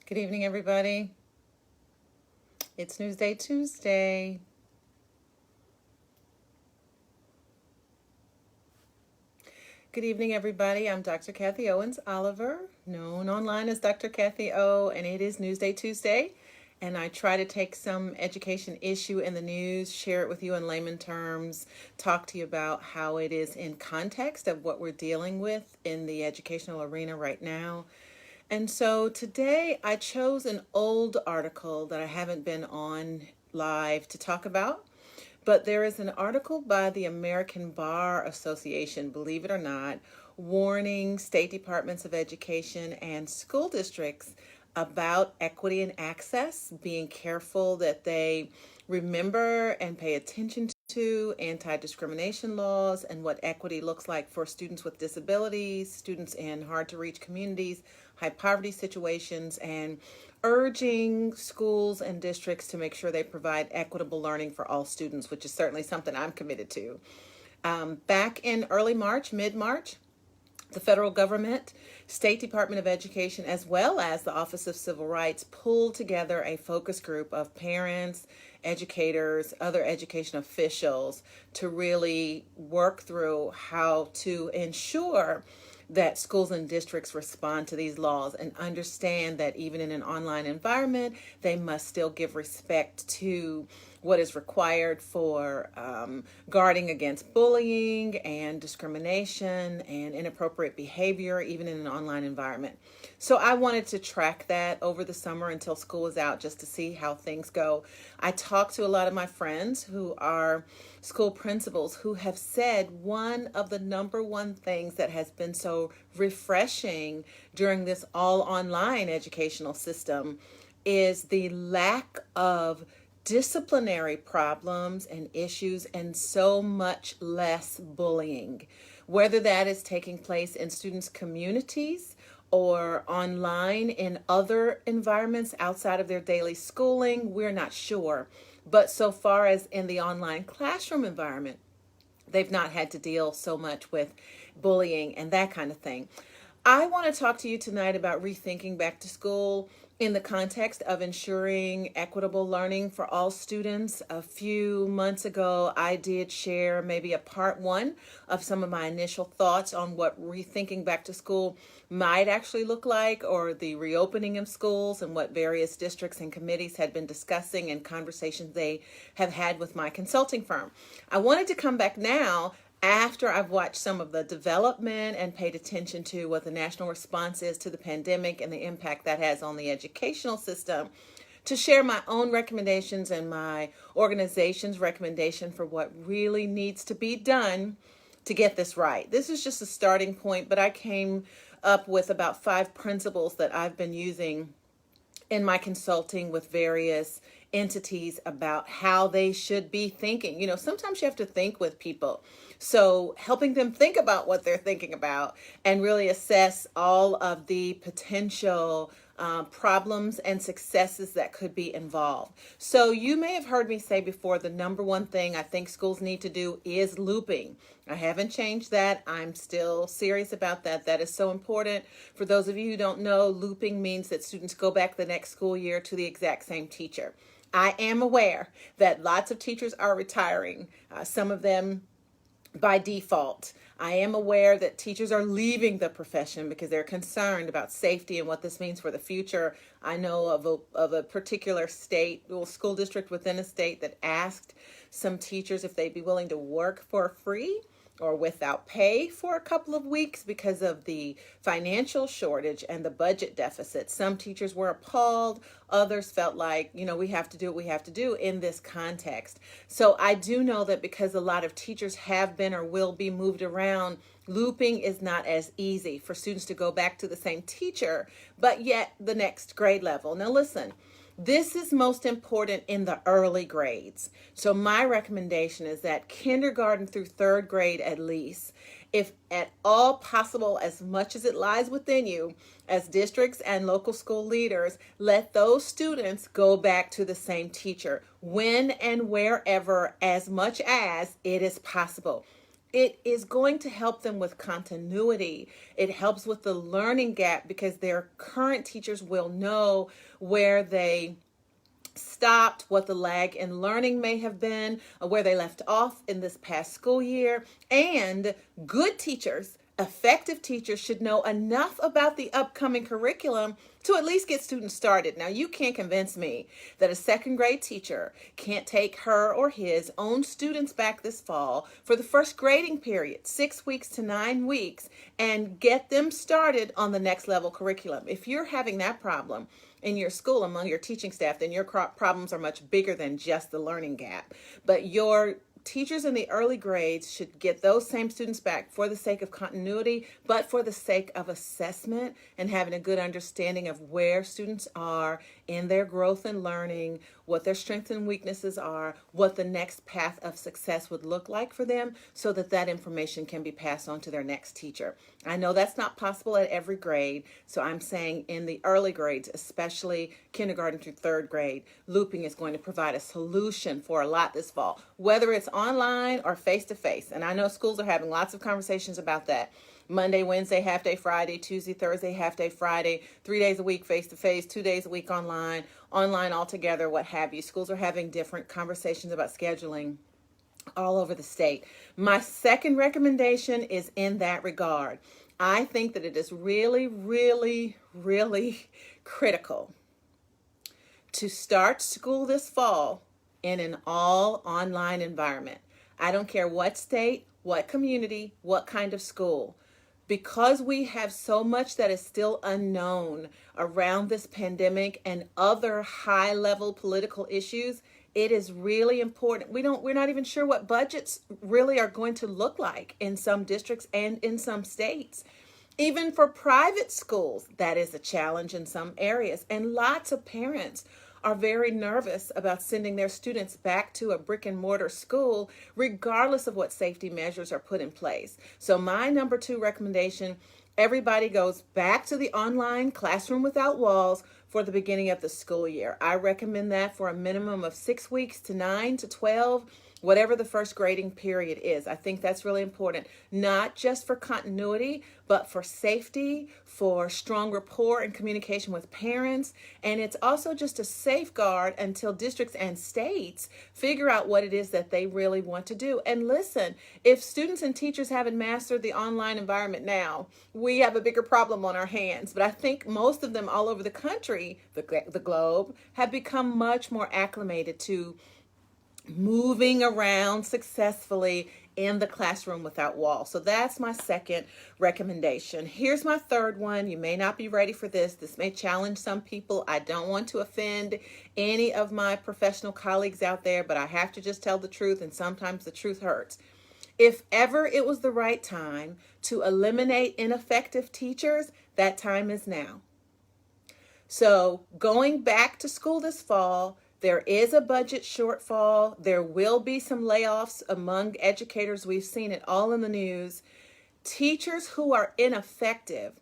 Good evening, everybody. It's Newsday Tuesday. Good evening, everybody. I'm Dr. Cathy Owens-Oliver, known online as DrCathyO, and it is Newsday Tuesday. And I try to take some education issue in the news, share it with you in layman terms, talk to you about how it is in context of what we're dealing with in the educational arena right now. And so today I chose an old article that I haven't been on live to talk about, but there is an article by the American Bar Association, believe it or not, warning state departments of education and school districts about equity and access, being careful that they remember and pay attention to anti-discrimination laws and what equity looks like for students with disabilities, students in hard-to-reach communities, high poverty situations, and urging schools and districts to make sure they provide equitable learning for all students, which is certainly something I'm committed to. Back in early March, mid-March, the federal government, State Department of Education, as well as the Office of Civil Rights pulled together a focus group of parents, educators, other education officials to really work through how to ensure that schools and districts respond to these laws and understand that even in an online environment, they must still give respect to what is required for guarding against bullying and discrimination and inappropriate behavior, even in an online environment. So I wanted to track that over the summer until school is out just to see how things go. I talked to a lot of my friends who are school principals who have said one of the number one things that has been so refreshing during this all online educational system is the lack of disciplinary problems and issues and so much less bullying, whether that is taking place in students' communities or online in other environments outside of their daily schooling, we're not sure. But so far as in the online classroom environment, they've not had to deal so much with bullying and that kind of thing. I want to talk to you tonight about rethinking back to school in the context of ensuring equitable learning for all students. A few months ago, I did share maybe a part one of some of my initial thoughts on what rethinking back to school might actually look like, or the reopening of schools and what various districts and committees had been discussing and conversations they have had with my consulting firm. I wanted to come back now after I've watched some of the development and paid attention to what the national response is to the pandemic and the impact that has on the educational system, to share my own recommendations and my organization's recommendation for what really needs to be done to get this right. This is just a starting point, but I came up with about 5 principles that I've been using in my consulting with various entities about how they should be thinking. You know, sometimes you have to think with people. So helping them think about what they're thinking about and really assess all of the potential problems and successes that could be involved. So you may have heard me say before, the number one thing I think schools need to do is looping. I haven't changed that. I'm still serious about that. That is so important. For those of you who don't know, looping means that students go back the next school year to the exact same teacher. I am aware that lots of teachers are retiring, some of them by default. I am aware that teachers are leaving the profession because they're concerned about safety and what this means for the future. I know of a particular state, well, school district within a state that asked some teachers if they'd be willing to work for free or without pay for a couple of weeks because of the financial shortage and the budget deficit. Some teachers were appalled. Others felt like, you know, we have to do what we have to do in this context. So I do know that because a lot of teachers have been or will be moved around, looping is not as easy for students to go back to the same teacher, but yet the next grade level. Now listen, this is most important in the early grades. So my recommendation is that kindergarten through 3rd grade at least, if at all possible, as much as it lies within you, as districts and local school leaders, let those students go back to the same teacher when and wherever, as much as it is possible. It is going to help them with continuity. It helps with the learning gap because their current teachers will know where they stopped, what the lag in learning may have been, where they left off in this past school year. And good teachers, effective teachers, should know enough about the upcoming curriculum to at least get students started. Now, you can't convince me that a second grade teacher can't take her or his own students back this fall for the first grading period, 6 weeks to 9 weeks, and get them started on the next level curriculum. If you're having that problem in your school among your teaching staff, then your problems are much bigger than just the learning gap. But your teachers in the early grades should get those same students back for the sake of continuity, but for the sake of assessment and having a good understanding of where students are in their growth and learning, what their strengths and weaknesses are, what the next path of success would look like for them, so that that information can be passed on to their next teacher. I know that's not possible at every grade, so I'm saying in the early grades, especially kindergarten through third grade, looping is going to provide a solution for a lot this fall, whether it's online or face-to-face. And I know schools are having lots of conversations about that. Monday, Wednesday, half day Friday, Tuesday, Thursday, half day Friday, 3 days a week face-to-face, 2 days a week online altogether, what have you. Schools are having different conversations about scheduling all over the state. My second recommendation is in that regard. I think that it is really, really, really critical to start school this fall in an all online environment. I don't care what state, what community, what kind of school. Because we have so much that is still unknown around this pandemic and other high-level political issues, it is really important. We're not even sure what budgets really are going to look like in some districts and in some states. Even for private schools, that is a challenge in some areas. And lots of parents are very nervous about sending their students back to a brick and mortar school, regardless of what safety measures are put in place. So my number 2 recommendation, everybody goes back to the online classroom without walls for the beginning of the school year. I recommend that for a minimum of 6 weeks to 9 to 12, whatever the first grading period is. I think that's really important, not just for continuity, but for safety, for strong rapport and communication with parents. And it's also just a safeguard until districts and states figure out what it is that they really want to do. And listen, if students and teachers haven't mastered the online environment now, we have a bigger problem on our hands. But I think most of them all over the country, the globe, have become much more acclimated to moving around successfully in the classroom without walls. So that's my second recommendation. Here's my third one. You may not be ready for this. This may challenge some people. I don't want to offend any of my professional colleagues out there, but I have to just tell the truth, and sometimes the truth hurts. If ever it was the right time to eliminate ineffective teachers, that time is now. So going back to school this fall, there is a budget shortfall. There will be some layoffs among educators. We've seen it all in the news. Teachers who are ineffective,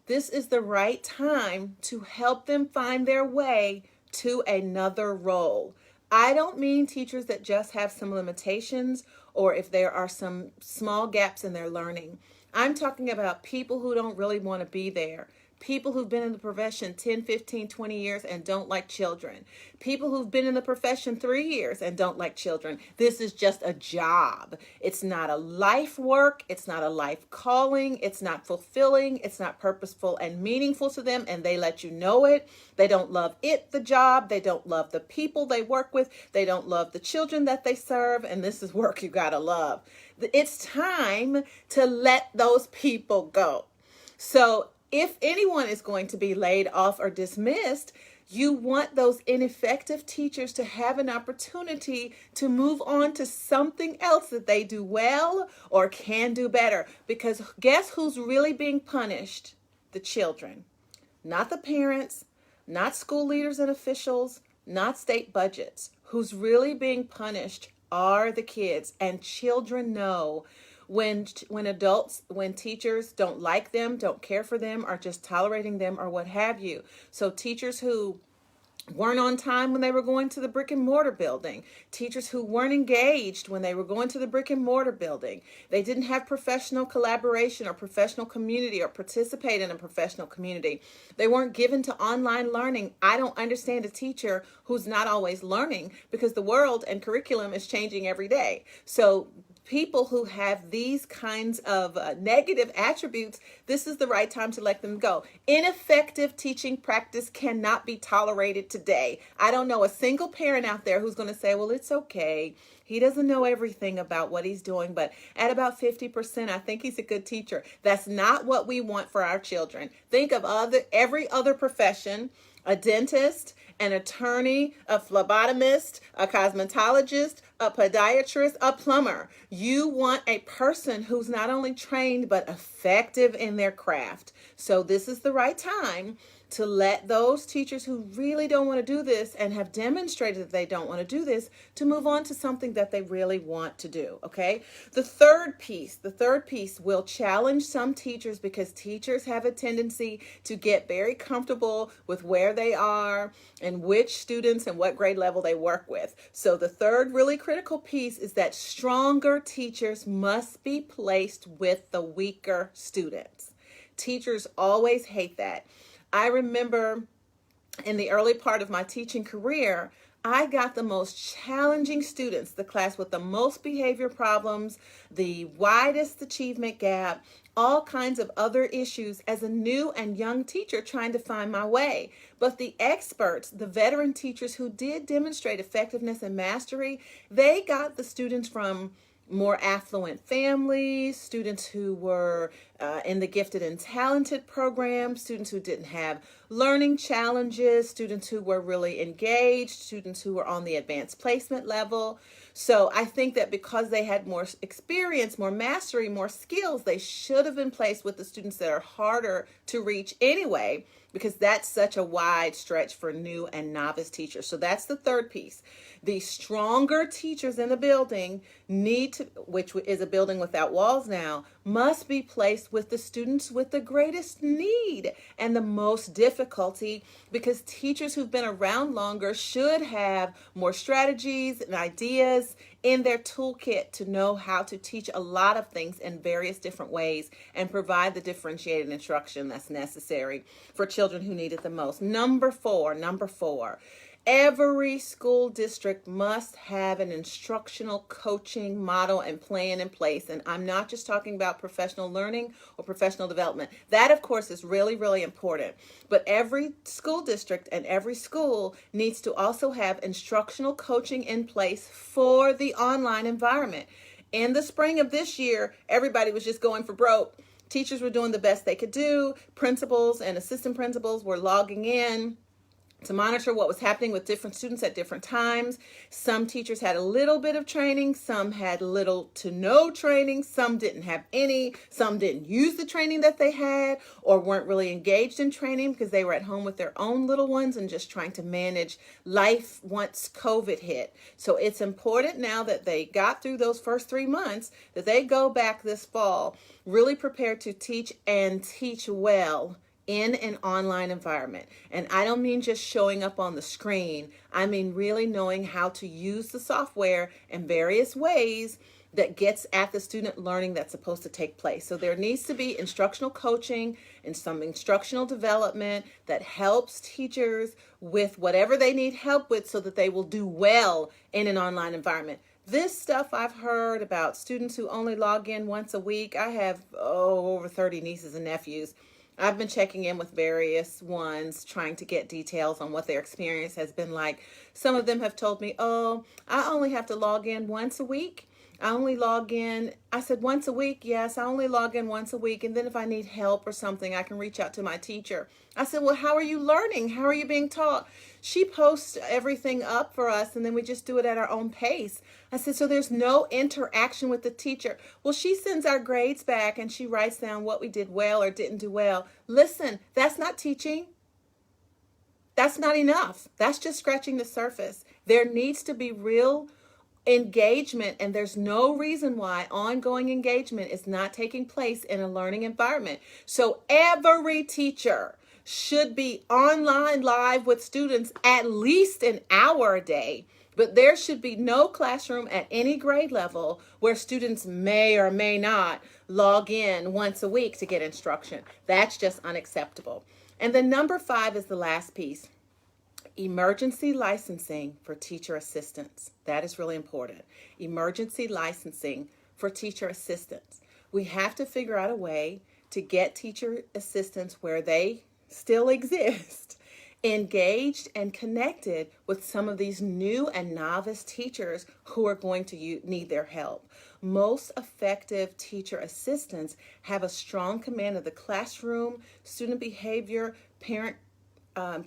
this is the right time to help them find their way to another role. I don't mean teachers that just have some limitations or if there are some small gaps in their learning. I'm talking about people who don't really want to be there. People who've been in the profession 10, 15, 20 years and don't like children. People who've been in the profession 3 years and don't like children. This is just a job. It's not a life work. It's not a life calling. It's not fulfilling. It's not purposeful and meaningful to them, and they let you know it. They don't love it, the job. They don't love the people they work with. They don't love the children that they serve, and this is work you gotta love. It's time to let those people go. So if anyone is going to be laid off or dismissed, you want those ineffective teachers to have an opportunity to move on to something else that they do well or can do better. Because guess who's really being punished? The children, not the parents, not school leaders and officials, not state budgets. Who's really being punished are the kids, and children know when teachers don't like them, don't care for them, are just tolerating them or what have you. So teachers who weren't on time when they were going to the brick and mortar building, teachers who weren't engaged when they were going to the brick and mortar building. They didn't have professional collaboration or professional community or participate in a professional community. They weren't given to online learning. I don't understand a teacher who's not always learning, because the world and curriculum is changing every day. So people who have these kinds of negative attributes, this is the right time to let them go. Ineffective teaching practice cannot be tolerated today. I don't know a single parent out there who's going to say, well, it's okay. He doesn't know everything about what he's doing, but at about 50%, I think he's a good teacher. That's not what we want for our children. Think of every other profession: a dentist, an attorney, a phlebotomist, a cosmetologist, a podiatrist, a plumber. You want a person who's not only trained but effective in their craft. So this is the right time to let those teachers who really don't want to do this and have demonstrated that they don't want to do this to move on to something that they really want to do, okay? The third piece will challenge some teachers, because teachers have a tendency to get very comfortable with where they are and which students and what grade level they work with. So the third really critical piece is that stronger teachers must be placed with the weaker students. Teachers always hate that. I remember in the early part of my teaching career, I got the most challenging students, the class with the most behavior problems, the widest achievement gap, all kinds of other issues as a new and young teacher trying to find my way. But the experts, the veteran teachers who did demonstrate effectiveness and mastery, they got the students from more affluent families, students who were in the gifted and talented program, students who didn't have learning challenges, students who were really engaged, students who were on the advanced placement level. So I think that because they had more experience, more mastery, more skills, they should have been placed with the students that are harder to reach anyway, because that's such a wide stretch for new and novice teachers. So that's the third piece. The stronger teachers in the building need to, which is a building without walls now, must be placed with the students with the greatest need and the most difficulty, because teachers who've been around longer should have more strategies and ideas in their toolkit to know how to teach a lot of things in various different ways and provide the differentiated instruction that's necessary for children who need it the most. Number four, every school district must have an instructional coaching model and plan in place. And I'm not just talking about professional learning or professional development. That, of course, is really, really important. But every school district and every school needs to also have instructional coaching in place for the online environment. In the spring of this year, everybody was just going for broke. Teachers were doing the best they could do. Principals and assistant principals were logging in to monitor what was happening with different students at different times. Some teachers had a little bit of training, some had little to no training, some didn't have any, some didn't use the training that they had or weren't really engaged in training because they were at home with their own little ones and just trying to manage life once COVID hit. So it's important now that they got through those first 3 months that they go back this fall really prepared to teach and teach well in an online environment. And I don't mean just showing up on the screen. I mean really knowing how to use the software in various ways that gets at the student learning that's supposed to take place. So there needs to be instructional coaching and some instructional development that helps teachers with whatever they need help with so that they will do well in an online environment. This stuff I've heard about students who only log in once a week. I have over 30 nieces and nephews. I've been checking in with various ones, trying to get details on what their experience has been like. Some of them have told me, oh, I only have to log in once a week. I only log in, I said, once a week? Yes, I only log in once a week. And then if I need help or something, I can reach out to my teacher. I said, well, how are you learning? How are you being taught? She posts everything up for us, and then we just do it at our own pace. I said, so there's no interaction with the teacher. Well, she sends our grades back, and she writes down what we did well or didn't do well. Listen, that's not teaching. That's not enough. That's just scratching the surface. There needs to be real engagement, and there's no reason why ongoing engagement is not taking place in a learning environment. So every teacher, should be online live with students at least an hour a day. But there should be no classroom at any grade level where students may or may not log in once a week to get instruction. That's just unacceptable. And then number 5 is the last piece. Emergency licensing for teacher assistants. That is really important. Emergency licensing for teacher assistants. We have to figure out a way to get teacher assistants where they still exist, engaged and connected with some of these new and novice teachers who are going to need their help. Most effective teacher assistants have a strong command of the classroom, student behavior, parent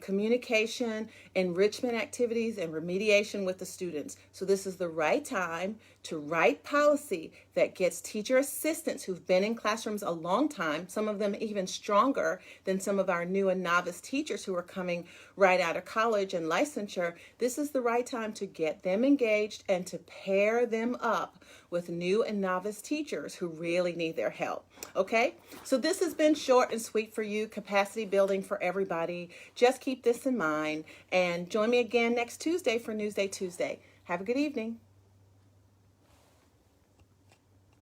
communication, enrichment activities, and remediation with the students. So this is the right time to write policy that gets teacher assistants who've been in classrooms a long time, some of them even stronger than some of our new and novice teachers who are coming right out of college and licensure. This is the right time to get them engaged and to pair them up with new and novice teachers who really need their help. Okay, so this has been short and sweet for you, capacity building for everybody. Just keep this in mind and join me again next Tuesday for Newsday Tuesday. Have a good evening.